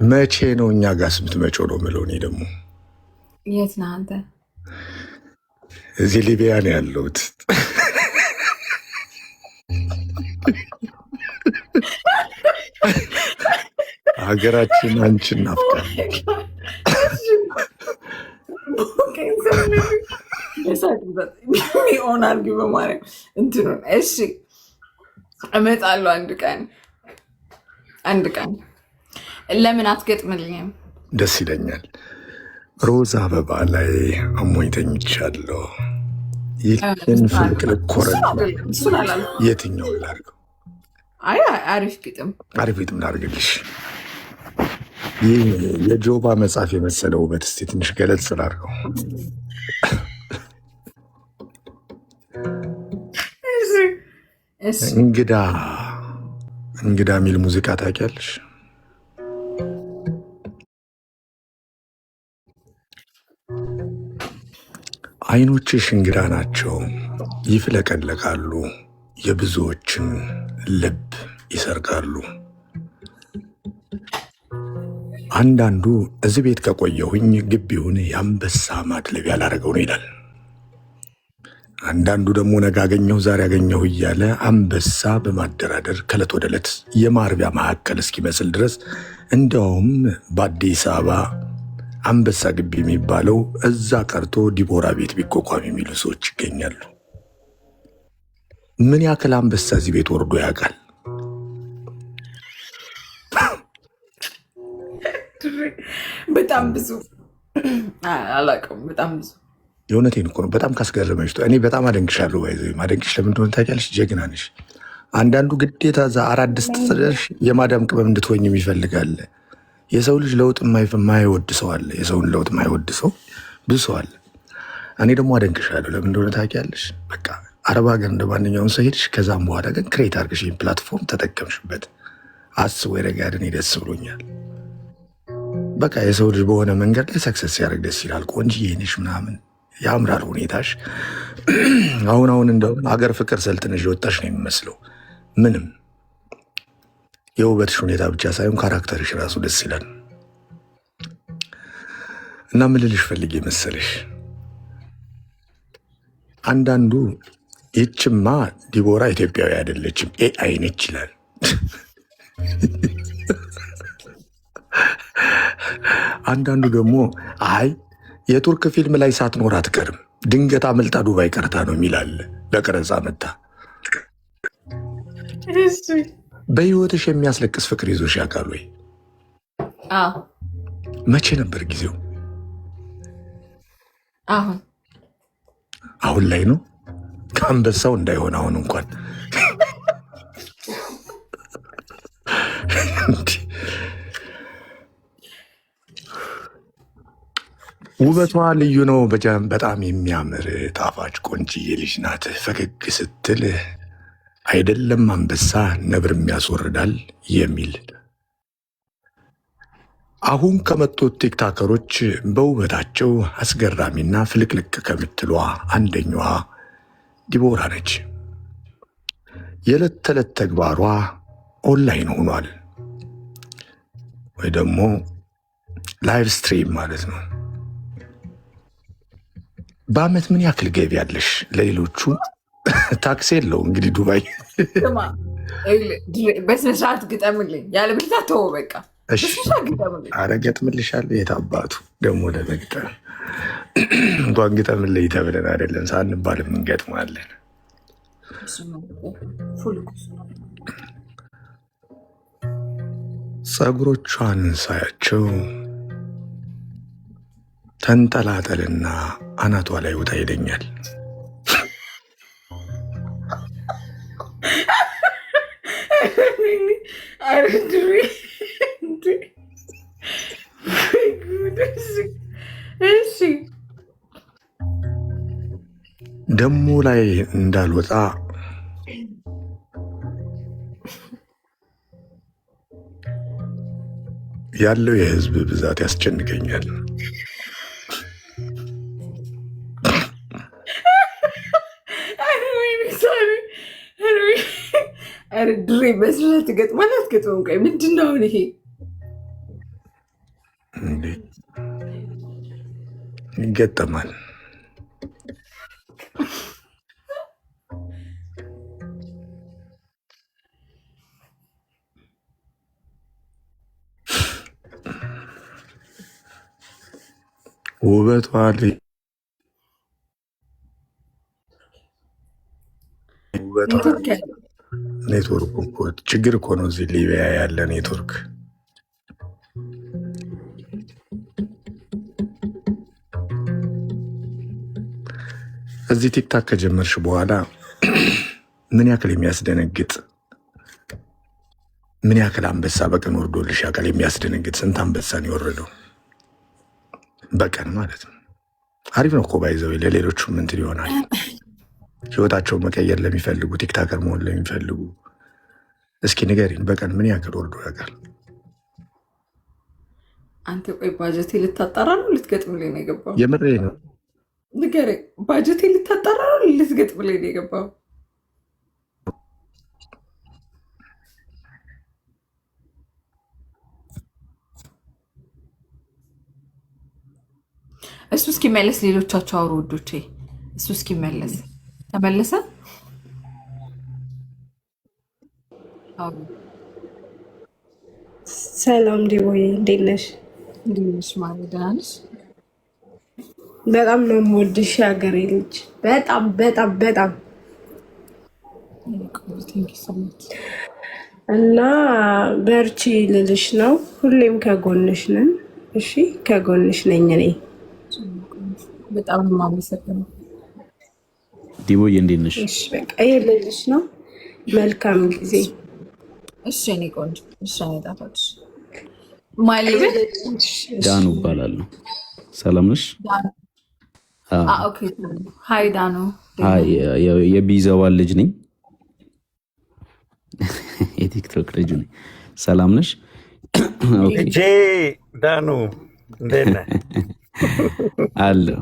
መቼ ነው እኛ ጋር የምትመጪው ነው የምለው። እኔ ደግሞ የት ነህ አንተ? እዚህ ሊቢያ ነው ያለሁት። ሀገራችን አንቺን ናፍቃል። ሆናል በማለት እንትኑን እሺ፣ እመጣለሁ አንድ ቀን። ለምን አትገጥምልኝም? ደስ ይለኛል። ሮዝ አበባ ላይ አሞኝ ተኝቻለሁ። ይህን ፍልቅልቅ ኮረን የትኛውን ላድርገው? አሪፍ ግጥም ላድርግልሽ። ይህ የጆባ መጽሐፍ የመሰለ ውበት እስኪ ትንሽ ገለጽ ላድርገው። እንግዳ የሚል ሙዚቃ ታውቂያለሽ? አይኖችሽ እንግዳ ናቸው፣ ይፍለቀለቃሉ፣ የብዙዎችን ልብ ይሰርቃሉ። አንዳንዱ እዚህ ቤት ከቆየሁኝ ግቢውን የአንበሳ ማድለቢያ ላደረገው ነው ይላል። አንዳንዱ ደግሞ ነገ አገኘሁ ዛሬ አገኘሁ እያለ አንበሳ በማደራደር ከዕለት ወደ ዕለት የማርቢያ ማዕከል እስኪመስል ድረስ እንዲያውም በአዲስ አበባ አንበሳ ግቢ የሚባለው እዛ ቀርቶ ዲቦራ ቤት ቢቋቋም የሚሉ ሰዎች ይገኛሉ። ምን ያክል አንበሳ እዚህ ቤት ወርዶ ያውቃል? በጣም ብዙ አላውቅም። በጣም ብዙ የእውነቴን እኮ ነው። በጣም ካስገረመሽ እኔ በጣም አደንቅሻለሁ። ማደንቅሽ ለምን እንደሆነ ታውቂያለሽ? ጀግና ነሽ። አንዳንዱ ግዴታ እዛ አራት ድስት ጥደሽ የማዳም ቅመም እንድትሆኝ ይፈልጋል። የሰው ልጅ ለውጥ የማይወድ ሰው አለ። የሰውን ለውጥ የማይወድ ሰው ብዙ ሰው አለ። እኔ ደግሞ አደንቅሻለሁ። ለምን እንደሆነ ታውቂያለሽ? በቃ አረብ ሀገር እንደ ማንኛውም ሰው ሄድሽ። ከዛም በኋላ ግን ክሬት አድርገሽ ፕላትፎርም ተጠቀምሽበት። አስቦ የረጋድን ደስ ብሎኛል። በቃ የሰው ልጅ በሆነ መንገድ ላይ ሰክሰስ ሲያደርግ ደስ ይላል። ቆንጆዬ ነሽ ምናምን ያምራል ሁኔታሽ። አሁን እንደውም ሀገር ፍቅር ሰልጥነሽ የወጣሽ ነው የሚመስለው። ምንም የውበትሽ ሁኔታ ብቻ ሳይሆን ካራክተርሽ ራሱ ደስ ይላል። እና ምን ልልሽ ፈልጌ መሰለሽ፣ አንዳንዱ ይችማ ዲቦራ ኢትዮጵያዊ አይደለችም ኤአይ ነች ይላል። አንዳንዱ ደግሞ አይ የቱርክ ፊልም ላይ ሳትኖር አትቀርም ድንገት አመልጣ ዱባይ ቀርታ ነው የሚላል። ለቀረጻ መታ። በህይወትሽ የሚያስለቅስ ፍቅር ይዞሽ ያውቃል ወይ? መቼ ነበር ጊዜው? አሁን ላይ ነው። ከአንበሳው እንዳይሆን አሁን እንኳን ውበቷ ልዩ ነው። በጣም የሚያምር ጣፋጭ ቆንጅዬ ልጅ ናት። ፈገግ ስትል አይደለም አንበሳ ነብርም ያስወርዳል የሚል አሁን ከመጡት ቲክታከሮች በውበታቸው አስገራሚና ፍልቅልቅ ከምትሏ አንደኛዋ ዲቦራ ነች። የዕለት ተዕለት ተግባሯ ኦንላይን ሆኗል፣ ወይ ደግሞ ላይቭ ስትሪም ማለት ነው። በአመት ምን ያክል ገቢ ያለሽ? ለሌሎቹ ታክሲ የለው እንግዲህ ዱባይ። በስነስርዓት ግጠምልኝ፣ ያለ ብልታ ተወው በቃ። አረ ገጥምልሻለሁ። የት አባቱ ደግሞ ለመግጠም እንኳን ግጠምልኝ ተብለን አይደለም ሳንባልም እንገጥማለን። ፀጉሮቿን ሳያቸው ተንጠላጠልና አናቷ ላይ ውጣ ይለኛል። ደሞ ላይ እንዳልወጣ ያለው የህዝብ ብዛት ያስጨንቀኛል። ድሬ በስራት ገጥማል። አትገጥመም? ቆይ ምንድን ነው አሁን ይሄ? እንዴ ይገጠማል። ውበቷ ኔትወርክ እኮ ችግር እኮ ነው። እዚህ ሊቢያ ያለ ኔትወርክ እዚህ ቲክታክ ከጀመርሽ በኋላ ምን ያክል የሚያስደነግጥ ምን ያክል አንበሳ በቀን ወርዶልሽ ያውቃል? የሚያስደነግጥ ስንት አንበሳን የወረደው በቀን ማለት ነው። አሪፍ ነው እኮ ባይዘው ለሌሎቹም እንትን ይሆናል። ህይወታቸውን መቀየር ለሚፈልጉ ቲክታከር መሆን ለሚፈልጉ እስኪ ንገሪን፣ በቀን ምን ያክል ወርዶ ያውቃል? አንተ ቆይ ባጀቴ ልታጣራ ነው ልትገጥምልኝ ነው የገባው? የምሬ ነው። ንገረኝ፣ ባጀቴ ልታጣራ ነው ልትገጥምልኝ ነው የገባው? እሱ እስኪመለስ ሌሎቻቸው አውሩ ውዶቼ። እሱ እስኪመለስ ተመለሰ። ሰላም ዲቦዬ፣ እንዴት ነሽ? እንዴት ነሽ? ማለት ደህና ነሽ? በጣም ነው የምወድሽ የሀገሬ ልጅ፣ በጣም በጣም በጣም እና በርቺ ልልሽ ነው። ሁሌም ከጎንሽ ነን። እሺ፣ ከጎንሽ ነኝ እኔ። በጣም ነው የማመሰግነው ዲቦዬ፣ እንዴት ነሽ? እሺ፣ በቃ ይሄ ልልሽ ነው። መልካም ጊዜ። እሺ እኔ ቆንጆ። እሺ ጣፋጭ ዳኑ እባላለሁ። ሰላም ነሽ? ሀይ ዳኑ። የቢዘዋን ልጅ ነኝ። የቲክቶክ ልጅ ነኝ። ሰላም ነሽ? ዳኑ እንዴት ነህ? አለሁ።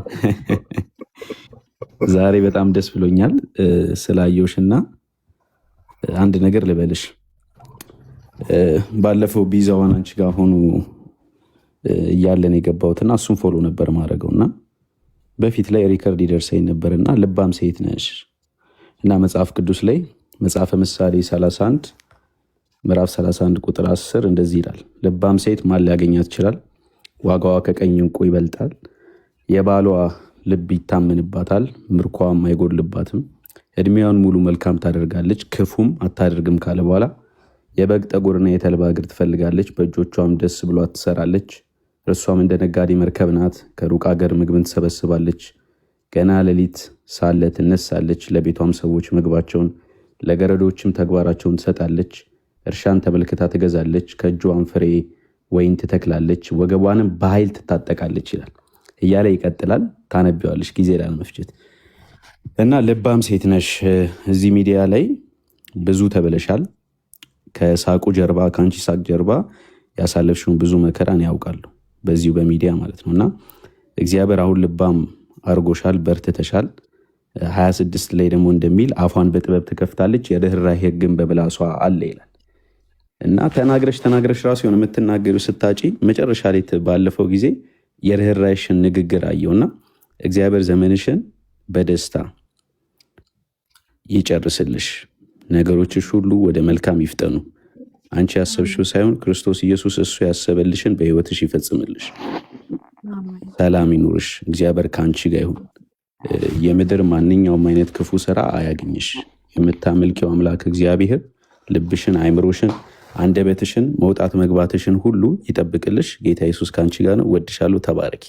ዛሬ በጣም ደስ ብሎኛል ስላየሁሽ እና አንድ ነገር ልበልሽ። ባለፈው ቢዛዋን አንቺ ጋር ሆኑ እያለን የገባሁትና እሱን ፎሎ ነበር ማድረገው እና በፊት ላይ ሪከርድ ይደርሰኝ ነበርና ልባም ሴት ነሽ እና መጽሐፍ ቅዱስ ላይ መጽሐፈ ምሳሌ 31 ምዕራፍ 31 ቁጥር 10 እንደዚህ ይላል፣ ልባም ሴት ማን ሊያገኛት ይችላል? ዋጋዋ ከቀኝ ዕንቁ ይበልጣል። የባሏ ልብ ይታመንባታል፣ ምርኳዋም አይጎድልባትም። እድሜዋን ሙሉ መልካም ታደርጋለች፣ ክፉም አታደርግም ካለ በኋላ የበግ ጠጉርና የተልባ እግር ትፈልጋለች፣ በእጆቿም ደስ ብሏት ትሰራለች። እርሷም እንደ ነጋዴ መርከብ ናት፣ ከሩቅ አገር ምግብን ትሰበስባለች። ገና ሌሊት ሳለ ትነሳለች፣ ለቤቷም ሰዎች ምግባቸውን ለገረዶችም ተግባራቸውን ትሰጣለች። እርሻን ተመልክታ ትገዛለች፣ ከእጇም ፍሬ ወይን ትተክላለች፣ ወገቧንም በኃይል ትታጠቃለች ይላል እያለ ይቀጥላል። ታነቢዋለሽ ጊዜ ላለመፍጀት እና ልባም ሴት ነሽ። እዚህ ሚዲያ ላይ ብዙ ተብለሻል። ከሳቁ ጀርባ ከአንቺ ሳቅ ጀርባ ያሳለፍሽውን ብዙ መከራን ያውቃሉ፣ በዚሁ በሚዲያ ማለት ነው። እና እግዚአብሔር አሁን ልባም አርጎሻል፣ በርትተሻል። 26 ላይ ደግሞ እንደሚል አፏን በጥበብ ትከፍታለች፣ የርኅራኄ ሕግን በምላሷ አለ ይላል። እና ተናግረሽ ራሱ የሆነ የምትናገሪው ስታጪ መጨረሻ ላይ ባለፈው ጊዜ የርኅራኄሽን ንግግር አየውና እግዚአብሔር ዘመንሽን በደስታ ይጨርስልሽ፣ ነገሮችሽ ሁሉ ወደ መልካም ይፍጠኑ። አንቺ ያሰብሽው ሳይሆን ክርስቶስ ኢየሱስ እሱ ያሰበልሽን በሕይወትሽ ይፈጽምልሽ። ሰላም ይኑርሽ። እግዚአብሔር ከአንቺ ጋር ይሁን። የምድር ማንኛውም አይነት ክፉ ስራ አያገኝሽ። የምታመልኪው አምላክ እግዚአብሔር ልብሽን፣ አይምሮሽን፣ አንደበትሽን፣ መውጣት መግባትሽን ሁሉ ይጠብቅልሽ። ጌታ ኢየሱስ ከአንቺ ጋር ነው። ወድሻለሁ። ተባረኪ።